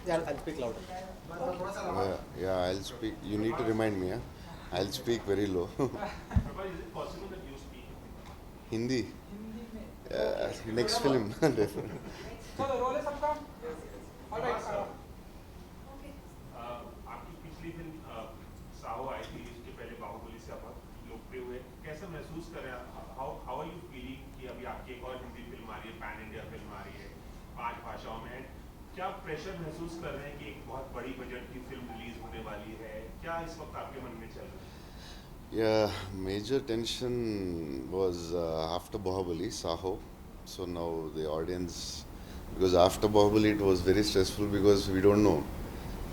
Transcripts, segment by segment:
Yeah, I'll speak louder. Yeah, I'll speak. You need to remind me, huh? I'll speak very low. Prabhas, is it possible that you speak Hindi. Next film. Definitely. Prabhas आपकी पिछली film Saho आई थी, इसके पहले बाहुबली से आप लोकप्रिय हुए, कैसा महसूस कर रहे हैं? हाउ आर यू फीलिंग कि अभी आपकी एक और हिंदी फिल्म आ रही है, पैन इंडिया फिल्म आ रही है 5 भाषाओं में? क्या प्रेशर महसूस कर रहे हैं कि एक बहुत बड़ी बजट की फिल्म रिलीज होने वाली है? क्या इस वक्त आपके मन में चल रहा है? Yeah, major tension was after Bahubali, Saho. So now the audience, because after Bahubali it was very stressful because we don't know.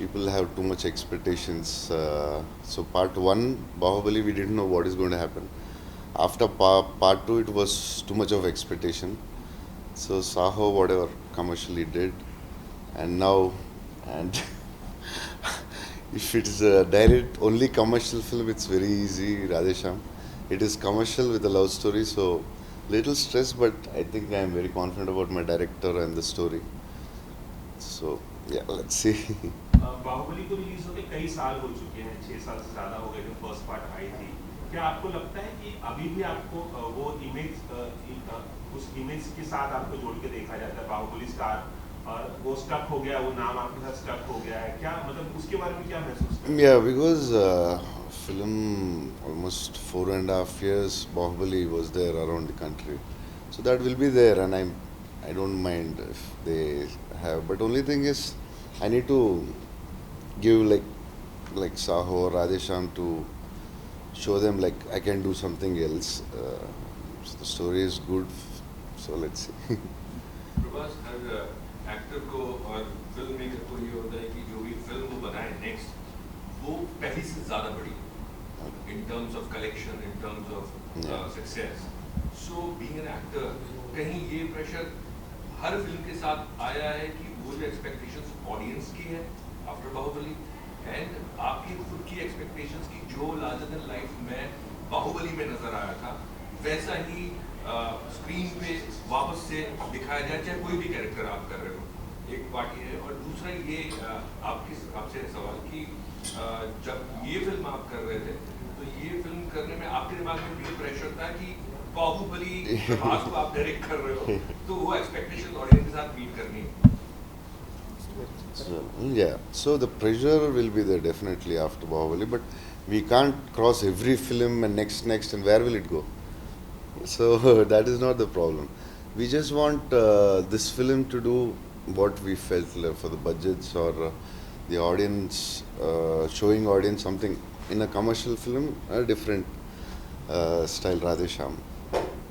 People have too much expectations. So part one, Bahubali, we didn't know what is going to happen. After part two, it was too much of expectation. So Saho, whatever commercially did, and now, and if it is a direct only commercial film, it's very easy, Radheshyam. It is commercial with a love story, so little stress, but I think I am very confident about my director and the story. So yeah, let's see. Baahubali को release होके कई साल हो चुके हैं, 6 साल से ज्यादा हो गए जब फर्स्ट पार्ट आई थी। क्या आपको लगता है कि अभी भी आपको वो इमेज उस इमेज के साथ आपको जोड़ के देखा जाता है, बाहुबली स्टार, और वो स्टक हो गया, वो नाम आपके साथ स्टक हो गया है? क्या मतलब उसके बारे में क्या महसूस करते हैं? Yeah, because film almost 4.5 years, Bahubali was there around the country, so that will be there, and I don't mind if they have. But only thing is, I need to give like Saho or Radheshyam to show them like I can do something else. So the story is good, so let's see. Prabhas, her actor को और film maker को ये होता है कि जो भी film वो बनाए नेक्स्ट वो पहली से ज़्यादा बड़ी in terms of collection, in terms of success. So being an actor, कहीं ये प्रेशर हर फिल्म के साथ आया है कि वो जो एक्सपेक्टेशंस ऑडियंस की है आफ्टर बाहुबली एंड आपकी खुद की एक्सपेक्टेशंस की जो लार्जर देन लाइफ में बाहुबली में नजर आया था वैसा ही स्क्रीन पे वापस से दिखाया जाए, चाहे कोई भी कैरेक्टर आप कर रहे हो. एक पार्टी है. और दूसरा ये आपसे सवाल कि जब ये फिल्म आप कर रहे थे तो ये फिल्म करने में आपके दिमाग में भी प्रेशर था कि बाहुबली प्रभास को आप डायरेक्ट कर रहे हो तो वो एक्सपेक्टेशन ऑडियंस के साथ मीट करनी है. So, yeah, so the pressure will be there definitely after Bahubali, but we can't cross every film and next, and where will it go? So that is not the problem. We just want this film to do what we felt for the budgets or the audience, showing audience something in a commercial film, a different style, Radheshyam.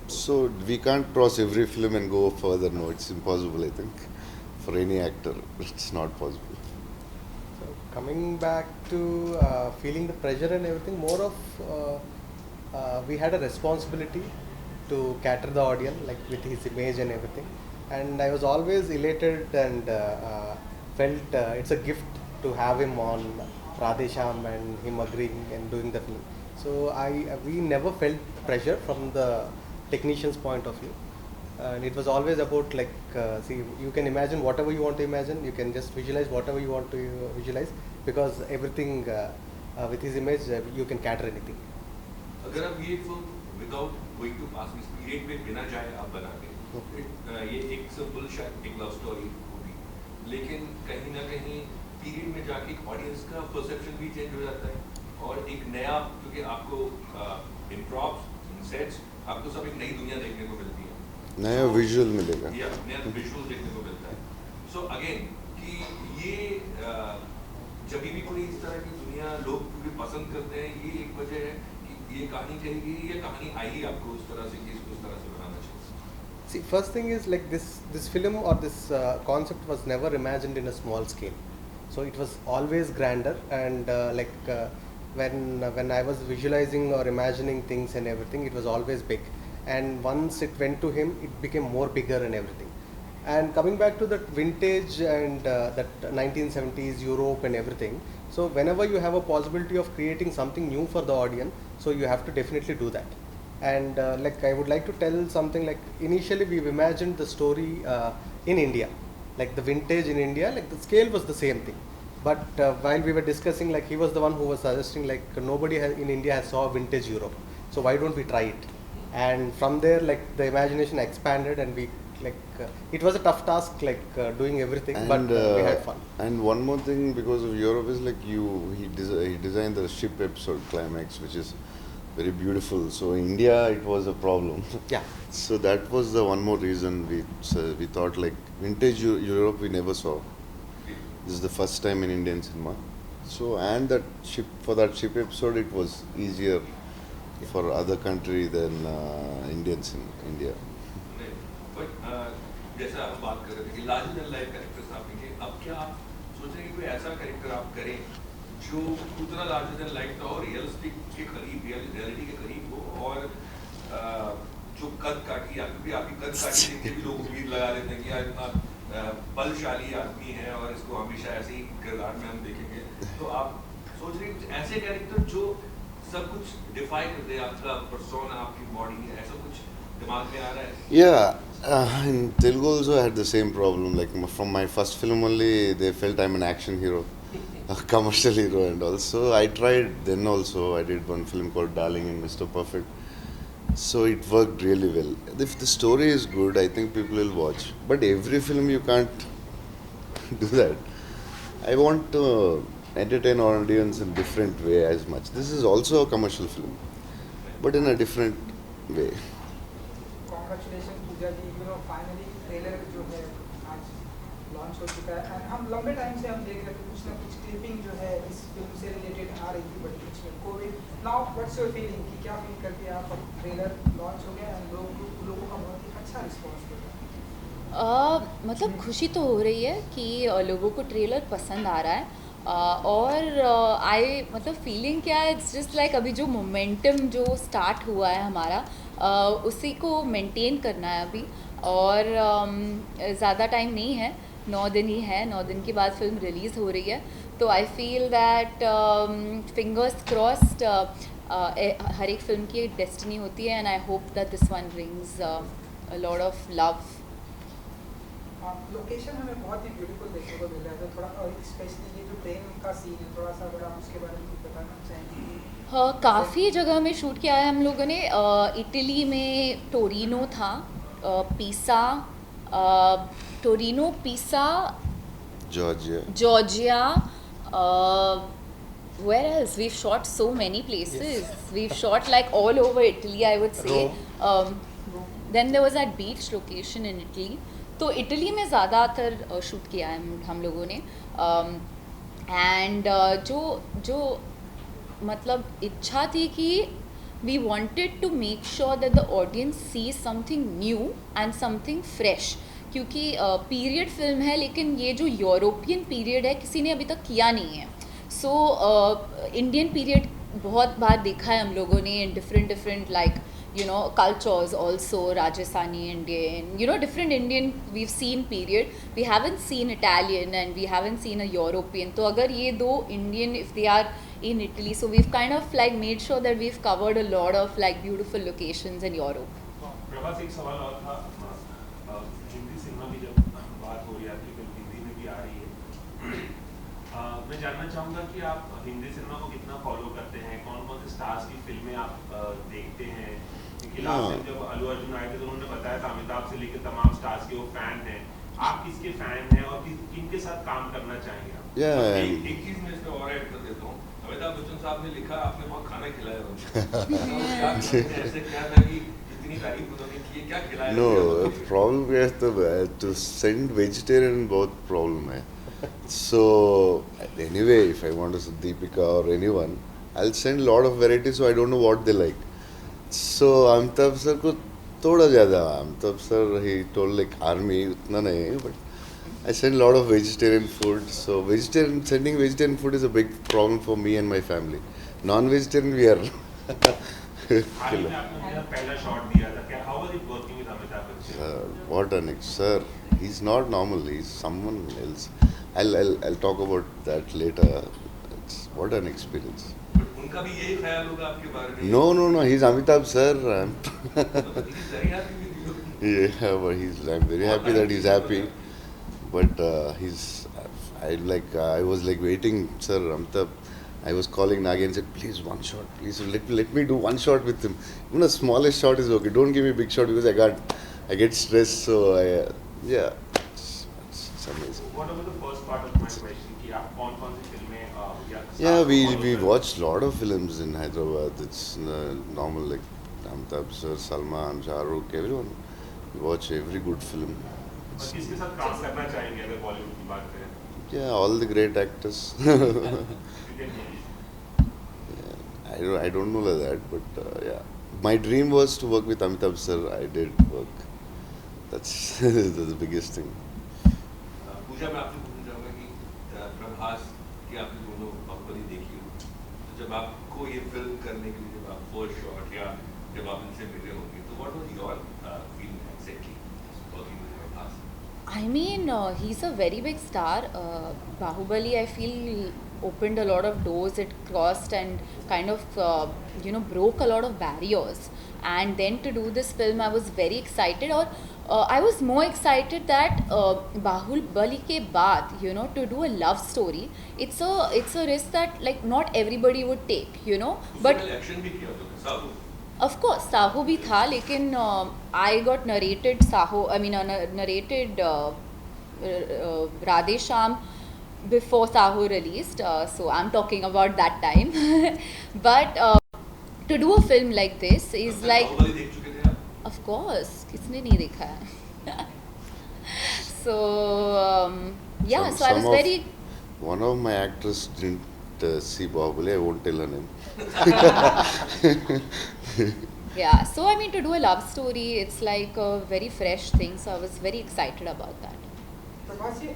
So we can't cross every film and go further. No, it's impossible, I think. For any actor, it's not possible. So coming back to feeling the pressure and everything, more of we had a responsibility to cater the audience, like with his image and everything. And I was always elated and felt it's a gift to have him on Radheshyam and him agreeing and doing the film. So we never felt pressure from the technician's point of view. And it was always about like, see, you can imagine whatever you want to imagine, you can just visualize whatever you want to visualize, because everything with his image, you can cater anything. अगर आप ये film without going to पास में period पे बिना जाए आप बना के, ये एक सिंपल शायद एक लव स्टोरी होगी, लेकिन कहीं ना कहीं पीरियड में जाके एक ऑडियंस का परसेप्शन भी चेंज हो जाता है और एक नया, क्योंकि आपको इन प्रॉप्स, इन सेट्स, आपको सब एक नई दुनिया देखने को मिलती है, नया विजुअल मिलेगा. या नया विजुअल देखने को मिलता है. सो अगेन कि ये जब भी कोई इस तरह की दुनिया लोग क्योंकि पसंद करते हैं, ये एक वजह है कि ये कहानी कहेगी, ये कहानी आई आपको उस तरह से कि इसको उस तरह से बनाना चाहिए. See, first thing is like this film or this concept was never imagined in a small scale. So it was always grander, and when I was visualizing or imagining things and everything, it was always big. And once it went to him, it became more bigger and everything. And coming back to that vintage and that 1970s Europe and everything, so whenever you have a possibility of creating something new for the audience, so you have to definitely do that. And like I would like to tell something, like initially we've imagined the story in India, like the vintage in India, like the scale was the same thing. But while we were discussing, like he was the one who was suggesting, like nobody in India has saw vintage Europe, so why don't we try it? And from there, like the imagination expanded, and we like it was a tough task, like doing everything, but we had fun. And one more thing, because of Europe, is like he designed the ship episode climax, which is very beautiful. So India, it was a problem. Yeah. So that was the one more reason we thought like vintage Europe we never saw. This is the first time in Indian cinema. So and that ship episode, it was easier for other country than Indians in India. But जैसा आप बात कर रहे थे कि larger than life characters आपने किए, अब क्या आप सोच रहे हैं कि कोई ऐसा कैरेक्टर आप करें जो उतना लार्जर देन लाइफ था और रियलिस्टिक के करीब, रियलिटी के करीब हो, और जो कद काठी, क्योंकि आपकी कद काठी देख के भी लोग उम्मीद लगा लेते हैं कि यार इतना बलशाली आदमी है और इसको हमेशा ऐसे ही किरदार में हम देखेंगे, तो आप सोच रहे हैं कुछ ऐसे कैरेक्टर जो सब कुछ डिफाई कर दे, आपका पर्सोना, आपकी बॉडी, ऐसा कुछ दिमाग में आ रहा है? Yeah, in Telugu also I had the same problem. Like from my first film only, they felt I'm an action hero, a commercial hero, and also I tried. Then also I did one film called Darling and Mr. Perfect. So it worked really well. If the story is good, I think people will watch. But every film you can't do that. I want to entertain audience in different way as much. This is also a commercial film, but in a different way. Congratulations Pooja ji, finally trailer जो है आज launch हो चुका है, and हम लंबे time से हम देख रहे थे कुछ ना कुछ क्लिपिंग जो है इस फिल्म से रिलेटेड आ रही थी, बट बीच में Covid. Now what's your feeling कि क्या फील करते हैं आप, अब ट्रेलर लॉन्च हो गया एंड लोगों का बहुत ही अच्छा रिस्पॉन्स मिल रहा है? मतलब खुशी तो हो रही है कि लोगों को ट्रेलर पसंद आ रहा है, और मतलब फीलिंग क्या है, इट्स जस्ट लाइक अभी जो मोमेंटम जो स्टार्ट हुआ है हमारा, उसी को मेंटेन करना है अभी, और ज़्यादा टाइम नहीं है, 9 दिन ही है, 9 दिन के बाद फिल्म रिलीज़ हो रही है, तो I feel that fingers crossed, हर एक फिल्म की एक डेस्टिनी होती है, and I hope that this one brings a lot of love. Location हमें बहुत ही ब्यूटीफुल देखने को मिल रहा है, तो थोड़ा, और स्पेशली ये जो ट्रेन का सीन है, थोड़ा सा अगर आप उसके बारे में कुछ बताना चाहेंगे? हाँ, काफ़ी जगह में शूट किया है हम लोगों ने। इटली में टोरिनो था, पीसा, टोरिनो, पीसा, Georgia, where else? We've shot so many places. Yes. We've shot like all over Italy, I would say. Then there was that beach location in Italy. तो इटली में ज़्यादातर शूट किया है हम लोगों ने, एंड जो मतलब इच्छा थी कि we wanted to make sure that the audience see something new and something fresh, क्योंकि पीरियड फिल्म है, लेकिन ये जो यूरोपियन पीरियड है किसी ने अभी तक किया नहीं है। सो इंडियन पीरियड बहुत बार देखा है हम लोगों ने in different like cultures also, Rajasthani Indian, different Indian we've seen period. We haven't seen Italian and we haven't seen a European. तो अगर ये दो Indian, if they are in Italy, so we've kind of like made sure that we've covered a lot of like beautiful locations in Europe. Prabhas, एक सवाल और था, Hindi cinema की जब बात हो रही है, फिल्म हिंदी में भी आ रही है, मैं जानना चाहूँगा कि आप हिंदी सिनेमा को कितना फॉलो करते हैं, कौन कौन से स्टार्स की फिल्में आप देखते हैं? क्योंकि लास्ट टाइम जब अल्लू अर्जुन आए थे तो उन्होंने बताया था अमिताभ से लेकर तमाम स्टार्स के वो फैन हैं, आप किसके फैन हैं और किनके साथ काम करना चाहेंगे आप? एक चीज मैं इसमें और ऐड कर देता हूँ, अमिताभ बच्चन साहब ने लिखा आपने बहुत खाना खिलाया उनको, ऐसे क्या था कि इतनी तारीफ उन्होंने की, क्या खिलाया? No, problem है to send vegetarian बहुत problem है. So anyway, if I want to see Deepika or anyone, I'll send a lot of varieties, so I don't know what they like. So Amitabh sir को थोड़ा ज़्यादा, Amitabh sir he told like army उतना नहीं, but I send a lot of vegetarian food. So sending vegetarian food is a big problem for me and my family. Non-vegetarian we are. हाल ही में आपने मेरा पहला shot दिया था, क्या how was it working with Amitabh Bachchan? What an sir. He's not normal. He's someone else. I'll talk about that later. What an experience. But उनका भी यही ख्याल होगा आपके बारे में? No. He's Amitabh sir. He's very happy with you. Yeah, but I'm very happy that he's happy. But I was like waiting, sir, Amitabh. I was calling Nagi and said, please one shot, please let me do one shot with him. Even the smallest shot is okay. Don't give me a big shot because I get stressed. So yeah, it's amazing. What about the first part of my question? कि आप कौन-कौन सी फिल्में या Yeah, we follow करते watched a lot of films in Hyderabad. It's normal, like Amitabh sir, Salman, Shah Rukh, everyone. We watch every good film. हैं? और किसके साथ काम करना चाहेंगे अगर बॉलीवुड की बात करें? Yeah, all the great actors. You can name. I don't know like that, but yeah. My dream was to work with Amitabh sir. I did work. That's the biggest thing. पूजा मैं आपसे पूछना चाहूँगा कि प्रभास की आपने दोनों बाहुबली देखी हो, तो जब आपको ये फिल्म करने के लिए जब आप फर्स्ट शॉट या जब आप इनसे मिले होंगे, तो what was your feeling exactly working with Prabhas? I mean, he's a very big star. Bahubali, I feel, opened a lot of doors. It crossed and kind of, broke a lot of barriers. And then to do this film, I was very excited. Or I was more excited that Bahubali ke baad, to do a love story. It's a risk that like not everybody would take, But action भी किया तो Sahu of course, Saho भी था, लेकिन I got narrated Radheshyam before Saho released, so I'm talking about that time. But to do a film like this is like, Baahubali देख चुके थे आप? of course, किसने नहीं देखा है? So yeah, so I was very. One of my actors didn't see Bahubali. I won't tell her name. Yeah, so I mean, to do a love story, it's like a very fresh thing, so I was very excited about that. Prabhas जी,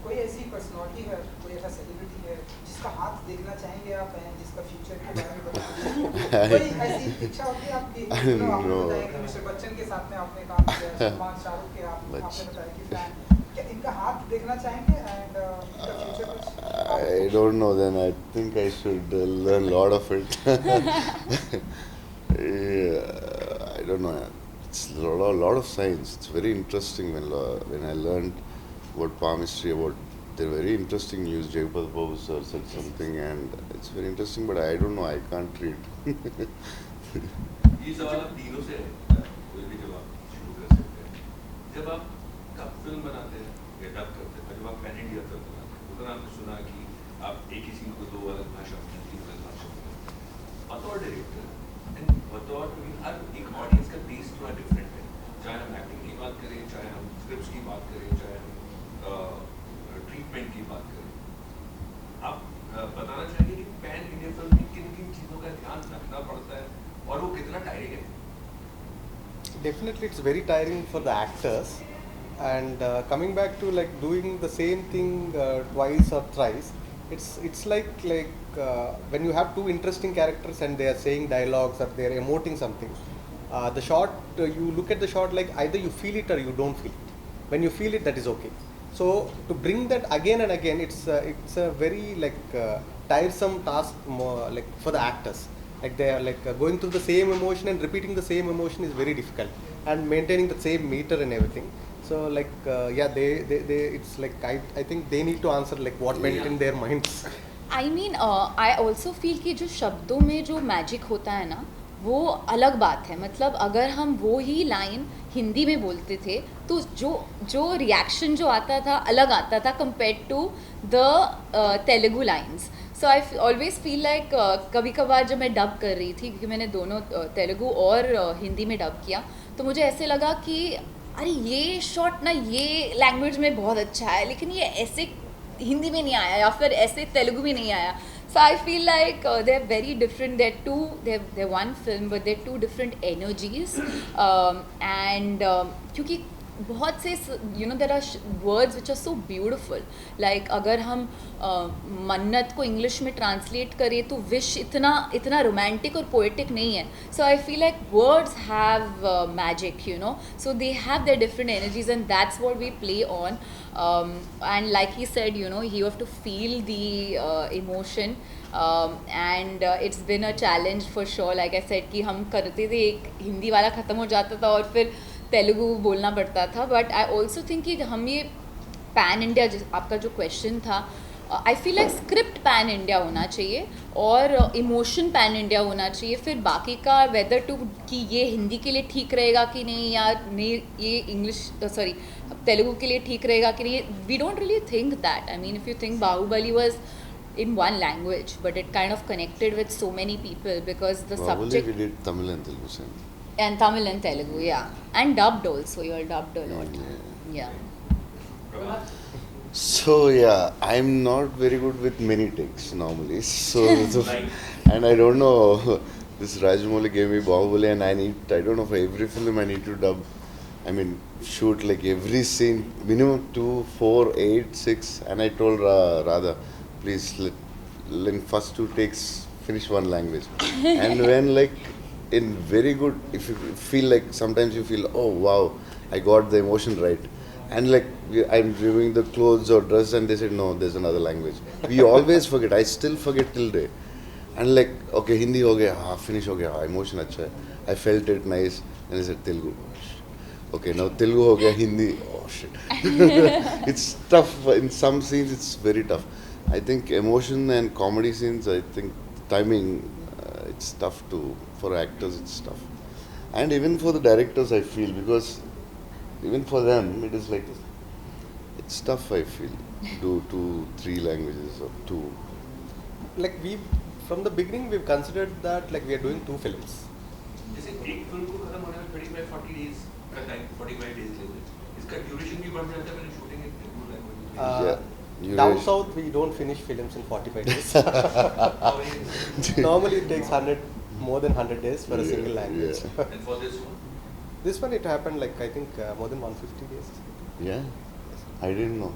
कोई ऐसी personality है, कोई ऐसा celebrity है जिसका हाथ देखना चाहेंगे आप, जिसका फ्यूचर के बारे में बताएंगे? कोई ऐसी इच्छा होती है आपकी? आपने बताया कि मिस्टर बच्चन के साथ में आपने काम किया, सलमान, शाहरुख के आपने बताया कि फैन, क्या इनका हाथ देखना चाहेंगे एंड इनका फ्यूचर कुछ? I don't know. Then I think I should learn a lot of it. Yeah, I don't know. It's a lot of science. It's very interesting when I learned about palmistry, about the very interesting news. Jayapal Babu sir said something, and it's very interesting. But I don't know. I can't read. ये सवाल आप तीनों से कोई भी जवाब शुरू कर सकते हैं। जब आप कब फिल्म बनाते हैं या डब करते हैं, जब आप पैन इंडिया फिल्म बनाते हैं, उधर आपने सुना कि आप एक ही सीन को दो अलग भाषा में, तीन अलग भाषा में, बतौर डायरेक्टर एंड बतौर हर एक ऑडियंस का टेस्ट थोड़ा डिफरेंट है, चाहे हम एक्टिंग की बात करें, चाहे हम स्क्रिप्ट की बात करें, चाहे हम ट्रीटमेंट की बात करें। आप बताना चाहेंगे कि पैन इंडिया फिल्म में किन किन चीज़ों का ध्यान रखना पड़ता है और वो कितना टायरिंग है? Definitely, it's very tiring for the actors. And coming back to like doing the same thing twice or thrice, it's like when you have two interesting characters and they are saying dialogues or they are emoting something. The shot, you look at the shot like either you feel it or you don't feel it. When you feel it, that is okay. So to bring that again and again, it's a very tiresome task like for the actors. Like they are going through the same emotion and repeating the same emotion is very difficult, and maintaining the same meter and everything. So yeah, they it's like I think they need to answer like what went in their minds. I mean, I also feel कि जो शब्दों में जो magic होता है ना, वो अलग बात है. मतलब अगर हम वो ही लाइन हिंदी में बोलते थे तो जो रिएक्शन जो आता था अलग आता था compare to the Telugu lines. So I always feel like कभी कभार जब मैं डब कर रही थी, क्योंकि मैंने दोनों तेलुगु और हिंदी में डब किया, तो मुझे ऐसे लगा कि अरे ये शॉट ना ये लैंग्वेज में बहुत अच्छा है, लेकिन ये ऐसे हिंदी में नहीं आया या फिर ऐसे तेलुगु में नहीं आया. So I feel like they're very different. They're one film, but they're two different energies. And क्योंकि बहुत से there are words which are so beautiful. Like अगर हम मन्नत को इंग्लिश में ट्रांसलेट करें तो विश इतना रोमांटिक और पोएटिक नहीं है. So I feel like words have magic, so they have their different energies, and that's what we play on. And like he said, you have to feel the emotion. And it's been a challenge for sure. Like I said कि हम करते थे, एक हिंदी वाला ख़त्म हो जाता था और फिर तेलुगु बोलना पड़ता था. बट आई ऑल्सो थिंक कि हम ये पैन इंडिया, आपका जो क्वेश्चन था, आई feel like script pan India होना चाहिए और इमोशन पैन इंडिया होना चाहिए. फिर बाकी का वेदर टू कि ये हिंदी के लिए ठीक रहेगा कि नहीं, या नहीं ये इंग्लिश तेलुगु के लिए ठीक रहेगा कि नहीं, we don't really think that. I mean if you think Baahubali was in one language, but it kind of connected with so many people because the subject. We did Tamil and Telugu same. And Tamil and Telugu, yeah, and dubbed also. You are dubbed a lot. Yeah. So yeah, I'm not very good with many takes normally. So and I don't know. This Rajamouli gave me Bahubali, and I don't know, for every film I need to dub. I mean, shoot like every scene minimum 2, 4, 8, 6, and I told Radha, please let first 2 takes finish one language. And when like in very good, if you feel like sometimes you feel, oh wow, I got the emotion right, and like I'm reviewing the clothes or dress and they said no, there's another language. We always forget. I still forget till day. And like, okay, Hindi ho gaya, finish ho gaya, emotion acha hai, I felt it nice, and I said Telugu. Okay, now Telugu ho gaya, Hindi, oh shit. It's tough. In some scenes it's very tough. I think emotion and comedy scenes, I think timing, it's tough for actors, it's tough. And even for the directors, I feel, because even for them, it is like, it's tough, I feel, do 2, 3 languages or 2. Like from the beginning, we've considered that like we are doing 2 films. जैसे एक film को खत्म होने में 35-40 days का time, 45 days लेते हैं, इसका ड्यूरेशन भी बढ़ जाता है मैंने shooting in 2 language. Down south, we don't finish films in 45 days. Normally it takes more than 100 days for a single language. Yeah. And for this one? This one, it happened like I think more than 150 days. Yeah, I didn't know.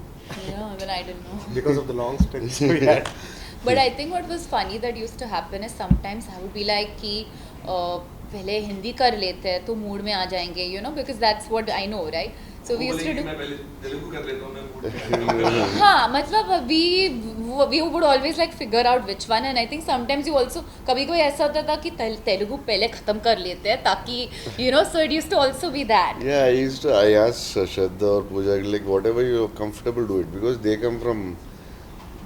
Yeah, even I didn't know. Because of the long stretch we had. But I think what was funny that used to happen is sometimes I would be like कि पहले हिंदी कर लेते हैं तो mood में आ जाएंगे, because that's what I know, right? So we used to do. मैं पहले तेलुगु कर लेता हूँ, मैं मूड में. हाँ, मतलब we would always like figure out which one, and I think sometimes you also कभी ऐसा होता था कि तेलुगु पहले खत्म कर लेते हैं ताकि so it used to also be that. Yeah, I asked Shraddha or Pooja, like whatever you're comfortable, do it, because they come from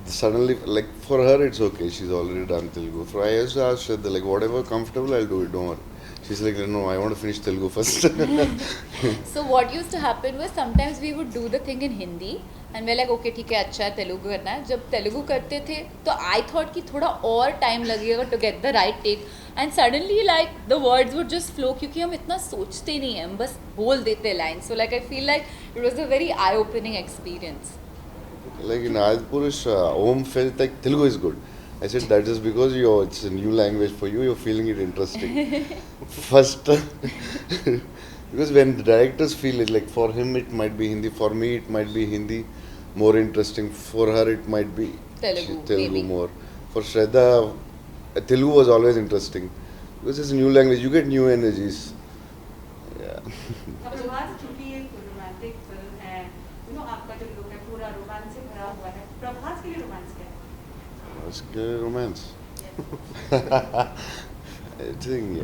suddenly, like for her it's okay, she's already done Telugu. So I asked Shraddha, like whatever comfortable, I'll do it, don't worry. She's like, no, I want to finish Telugu first. So what used to happen was sometimes we would do the thing in Hindi and we're like, okay, ठीक है, अच्छा है, तेलुगु करना है. जब तेलुगु करते थे तो I thought कि थोड़ा और टाइम लगेगा to get the right take, and suddenly like the words would just flow क्योंकि हम इतना सोचते नहीं हैं, हम बस बोल देते lines. So like I feel like it was a very eye-opening experience. Like in Adpurush, Om felt like Telugu is good. I said that is because it's a new language for you, you're feeling it interesting. First, because when the directors feel it, like for him it might be Hindi, for me it might be Hindi more interesting, for her it might be Telugu more. For Shraddha, Telugu was always interesting because it's a new language, you get new energies. Yeah. Prabhas चूंकि एक romantic film है, आपका जो look है पूरा romance से भरा हुआ है, प्रभास के लिए रोमांस क्या है? Let's get romance. I think,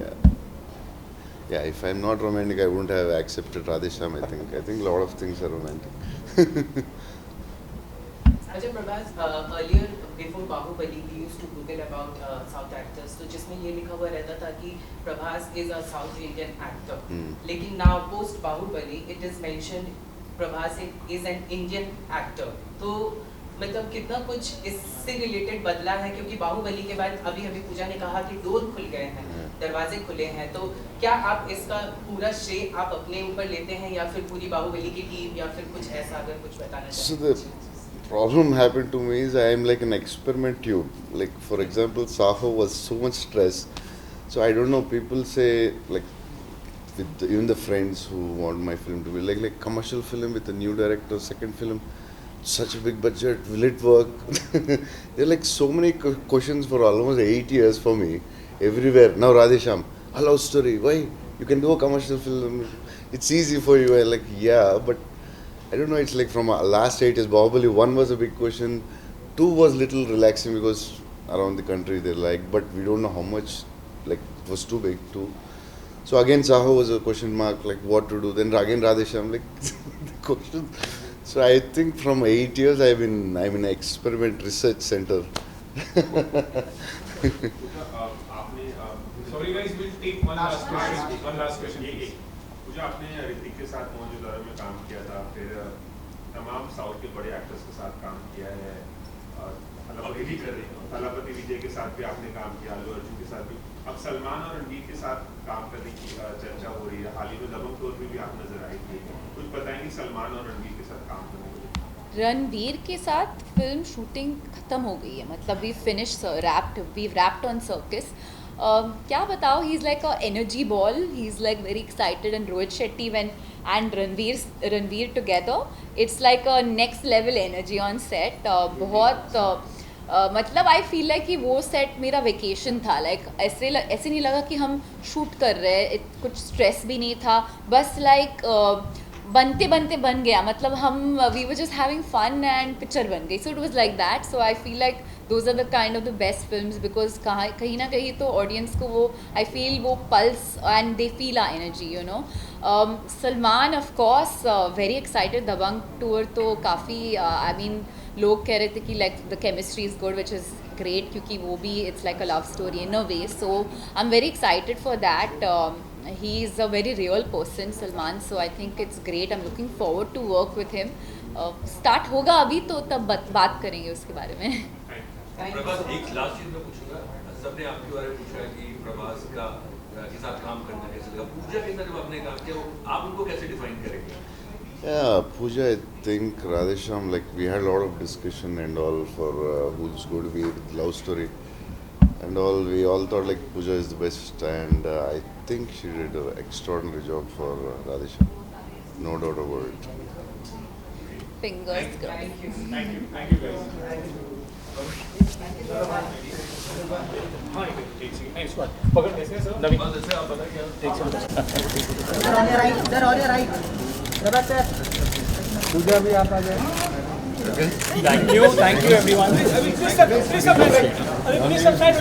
yeah, if I'm not romantic, I wouldn't have accepted Radheshyam, I think. I think a lot of things are romantic. Ajay Prabhas, earlier before Bahubali, we used to Google about South actors. तो जिसमें ये लिखा हुआ रहता था कि Prabhas is a South Indian actor. लेकिन now post Bahubali, it is mentioned Prabhas is an Indian actor. तो मतलब कितना कुछ इससे रिलेटेड बदला है, क्योंकि बाहुबली के बाद अभी पूजा ने कहा कि डोर खुल गए हैं, दरवाजे खुले हैं, तो क्या आप इसका पूरा श्रेय आप अपने ऊपर लेते हैं या फिर पूरी बाहुबली की टीम या फिर कुछ ऐसा, अगर कुछ बताना चाहें? So the problem happened to me is I am like an experiment tube. Like for example, Saho was so much stress. So I don't know, people say like even the friends who want my film to be like commercial film with a new director, second film, such a big budget, will it work? There are like so many questions for almost 8 years for me, everywhere. Now Radheshyam, a love story, why? You can do a commercial film, it's easy for you. I'm like, yeah, but I don't know, it's like from last 8 years, Bahubali 1 was a big question, 2 was little relaxing because around the country they're like, but we don't know how much, like it was too big too. So again Saho was a question mark, like what to do. Then again Radheshyam, like the question. So I think from 8 years I'm in experiment research center. आपने Sorry guys, we'll take one last question. One last question. पूजा, आपने ऋतिक के साथ मौजूदा में काम किया था, फिर तमाम साउथ के बड़े एक्टर्स के साथ काम किया है, अभी भी कर रहे हैं, थलापति विजय के साथ भी आपने काम किया, अल्लू अर्जुन के साथ भी, अब सलमान और रणवीर के साथ काम करने की चर्चा हो रही है। हाल ही में दबंग टूर में भी आप नजर आई थी, कुछ बताएंगे सलमान और रणवीर के साथ काम करने के लिए? रणवीर के साथ फिल्म शूटिंग ख़त्म हो गई है, मतलब वी रैप्ड ऑन सर्किस। क्या बताओ, he is like a energy ball, he is like very excited, and Rohit Shetty and Ranveer together, it's like a next level energy on set. बहुत मतलब आई फील लाइक कि वो सेट मेरा वेकेशन था, लाइक ऐसे नहीं लगा कि हम शूट कर रहे हैं, कुछ स्ट्रेस भी नहीं था, बस लाइक बनते बनते बन गया, मतलब हम we were just having fun and picture बन गई। So it was like that. So I feel like those are the kind of the best films, because कहीं ना कहीं तो ऑडियंस को वो आई फील वो pulse and they feel our energy, you know. Salman of course very excited, Dabangg tour तो काफ़ी I mean लोग कह रहे थे कि like the chemistry is good, which is great, क्योंकि वो भी it's like a love story in a way. So I am very excited for that. He is a very real person, Salman, so I think it's great. I'm looking forward to work with him. Start होगा अभी तो तब बात करेंगे उसके बारे में। प्रभास, एक लास्ट चीज मैं पूछूंगा, सबने आपके बारे में पूछा कि प्रभास का के साथ काम करना कैसे लगा, पूजा के साथ जब आपने काम किया आप उनको कैसे डिफाइन करेंगे? Yeah, Pooja, I think Radheshyam, like we had a lot of discussion and all for who's going to be with love story and all. We all thought like Pooja is the best, and I think she did an extraordinary job for Radheshyam, no doubt about it. Fingers crossed. Thank you guys. Next one. पकड़ कैसे sir? नवीन जैसे आप बताइए। Sir, on your right. Sir, on your right. Prabhas sir. पूजा भी आप आ जाए। Thank you everyone. Please subscribe.